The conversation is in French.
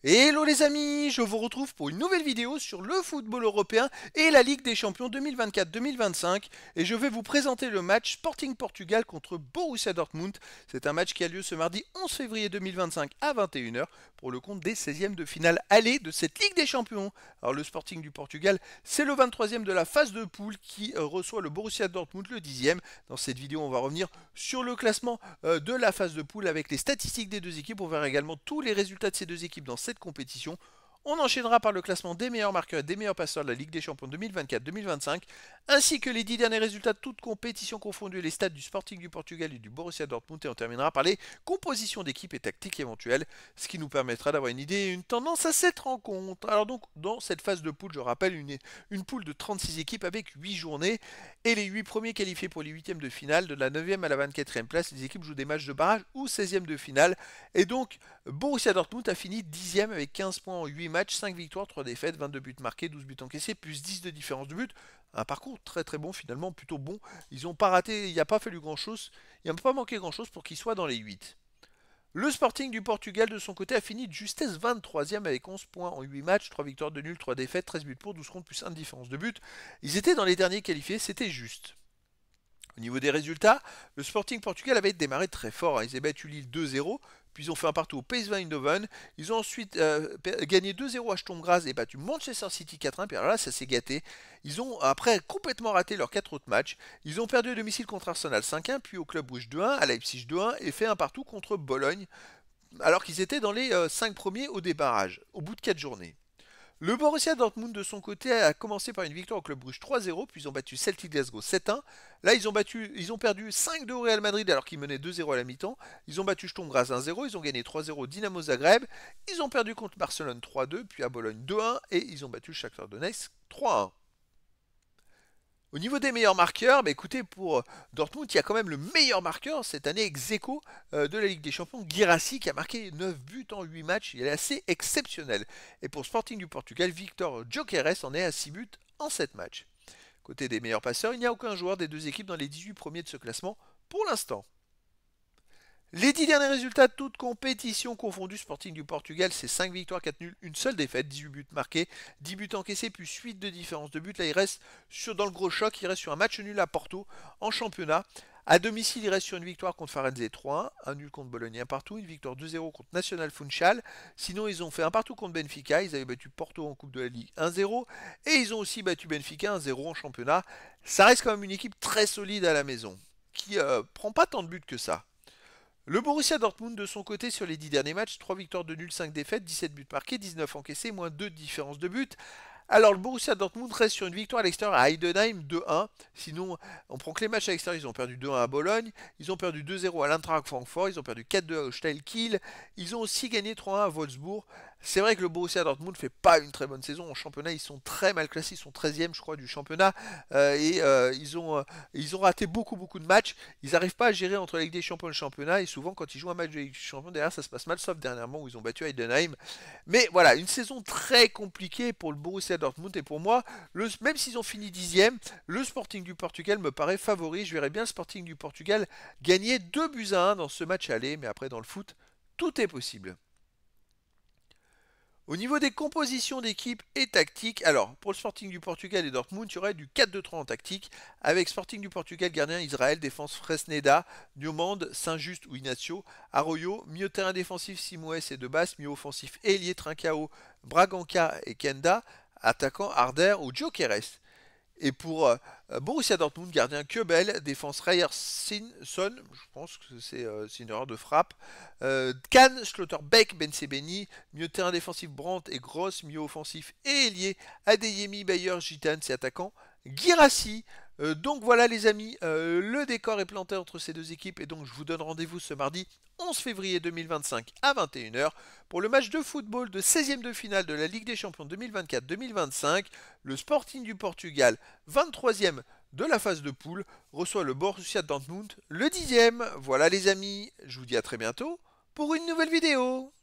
Hello les amis, je vous retrouve pour une nouvelle vidéo sur le football européen et la Ligue des Champions 2024-2025 et je vais vous présenter le match Sporting Portugal contre Borussia Dortmund. C'est un match qui a lieu ce mardi 11 février 2025 à 21 h pour le compte des 16e de finale aller de cette Ligue des Champions. Alors le Sporting du Portugal, c'est le 23e de la phase de poule qui reçoit le Borussia Dortmund le 10e. Dans cette vidéo, on va revenir sur le classement de la phase de poule avec les statistiques des deux équipes. On verra également tous les résultats de ces deux équipes dans cette compétition. On enchaînera par le classement des meilleurs marqueurs et des meilleurs passeurs de la Ligue des Champions 2024-2025, ainsi que les 10 derniers résultats de toutes compétitions confondues, les stats du Sporting du Portugal et du Borussia Dortmund, et on terminera par les compositions d'équipes et tactiques éventuelles, ce qui nous permettra d'avoir une idée et une tendance à cette rencontre. Alors donc, dans cette phase de poule, je rappelle, une poule de 36 équipes avec 8 journées, et les 8 premiers qualifiés pour les 8e de finale, de la 9e à la 24e place, les équipes jouent des matchs de barrage ou 16e de finale, et donc Borussia Dortmund a fini 10e avec 15 points en 8 matchs, 5 victoires, 3 défaites, 22 buts marqués, 12 buts encaissés, plus 10 de différence de but. Un parcours très très bon finalement, plutôt bon. Ils n'ont pas raté, il n'y a pas fallu grand chose, il n'a pas manqué grand chose pour qu'ils soient dans les 8. Le Sporting du Portugal de son côté a fini de justesse 23e avec 11 points en 8 matchs, 3 victoires de nul, 3 défaites, 13 buts pour, 12 contre plus 1 de différence de but. Ils étaient dans les derniers qualifiés, c'était juste. Au niveau des résultats, le Sporting Portugal avait démarré très fort. Ils avaient battu Lille 2-0, puis ils ont fait un partout au PSV Eindhoven. Ils ont ensuite gagné 2-0 à Sturm Graz et battu Manchester City 4-1. Puis alors là, ça s'est gâté. Ils ont après complètement raté leurs 4 autres matchs. Ils ont perdu à domicile contre Arsenal 5-1, puis au Club Brugge 2-1, à Leipzig 2-1 et fait un partout contre Bologne, alors qu'ils étaient dans les 5 premiers au débarrage, au bout de 4 journées. Le Borussia Dortmund de son côté a commencé par une victoire au Club Brugge 3-0, puis ils ont battu Celtic Glasgow 7-1. Là, ils ont perdu 5-2 au Real Madrid alors qu'ils menaient 2-0 à la mi-temps. Ils ont battu Sturm Graz 1-0, ils ont gagné 3-0 au Dynamo Zagreb. Ils ont perdu contre Barcelone 3-2, puis à Bologne 2-1 et ils ont battu Shakhtar Donetsk 3-1. Au niveau des meilleurs marqueurs, bah écoutez, pour Dortmund, il y a quand même le meilleur marqueur cette année, ex-aequo de la Ligue des Champions, Guirassy, qui a marqué 9 buts en 8 matchs. Il est assez exceptionnel. Et pour Sporting du Portugal, Victor Gyökeres en est à 6 buts en 7 matchs. Côté des meilleurs passeurs, il n'y a aucun joueur des deux équipes dans les 18 premiers de ce classement pour l'instant. Les 10 derniers résultats de toutes compétitions confondues, Sporting du Portugal, c'est 5 victoires, 4 nuls, une seule défaite, 18 buts marqués, 10 buts encaissés, plus 8 de différence de but. Là, il reste dans le gros choc, il reste sur un match nul à Porto en championnat. À domicile, il reste sur une victoire contre Farenze 3-1, un nul contre Bologne, un partout, une victoire 2-0 contre National Funchal. Sinon, ils ont fait un partout contre Benfica, ils avaient battu Porto en Coupe de la Ligue 1-0, et ils ont aussi battu Benfica 1-0 en championnat. Ça reste quand même une équipe très solide à la maison, qui prend pas tant de buts que ça. Le Borussia Dortmund de son côté sur les 10 derniers matchs, 3 victoires de nul, 5 défaites, 17 buts marqués, 19 encaissés, moins 2 de différence de but. Alors le Borussia Dortmund reste sur une victoire à l'extérieur à Heidenheim 2-1. Sinon, on prend que les matchs à l'extérieur, ils ont perdu 2-1 à Bologne, ils ont perdu 2-0 à l'Eintracht Francfort, ils ont perdu 4-2 à Holstein Kiel, ils ont aussi gagné 3-1 à Wolfsburg. C'est vrai que le Borussia Dortmund fait pas une très bonne saison en championnat, ils sont très mal classés, ils sont 13e je crois du championnat ils ont raté beaucoup de matchs. Ils n'arrivent pas à gérer entre la Ligue des Champions et le championnat et souvent quand ils jouent un match de Ligue des Champions derrière ça se passe mal, sauf dernièrement où ils ont battu Heidenheim. Mais voilà, une saison très compliquée pour le Borussia Dortmund et pour moi, même s'ils ont fini 10e, le Sporting du Portugal me paraît favori. Je verrais bien le Sporting du Portugal gagner 2 buts à 1 dans ce match aller, mais après dans le foot, tout est possible. Au niveau des compositions d'équipe et tactiques, alors pour le Sporting du Portugal et Dortmund, il y aurait du 4-2-3 en tactique, avec Sporting du Portugal, gardien Israël, défense Fresneda, Diomande, Saint-Just ou Ignacio, Arroyo, milieu de terrain défensif Simoes et Debas, milieu offensif Elie, Trincao, Braganca et Kenda, attaquant Arder ou Gyökeres. Et pour Borussia Dortmund, gardien Kebel, défense Ryerson, je pense que c'est une erreur de frappe. Kahn, Schlotterbeck, Ben Sebeni, milieu de terrain défensif Brandt et Gross, milieu offensif et ailier Adeyemi, Bayer, Gitan, c'est attaquant. Guirassy. Donc voilà les amis, le décor est planté entre ces deux équipes et donc je vous donne rendez-vous ce mardi 11 février 2025 à 21 h pour le match de football de 16e de finale de la Ligue des Champions 2024-2025. Le Sporting du Portugal, 23e de la phase de poule, reçoit le Borussia Dortmund, le 10e. Voilà les amis, je vous dis à très bientôt pour une nouvelle vidéo.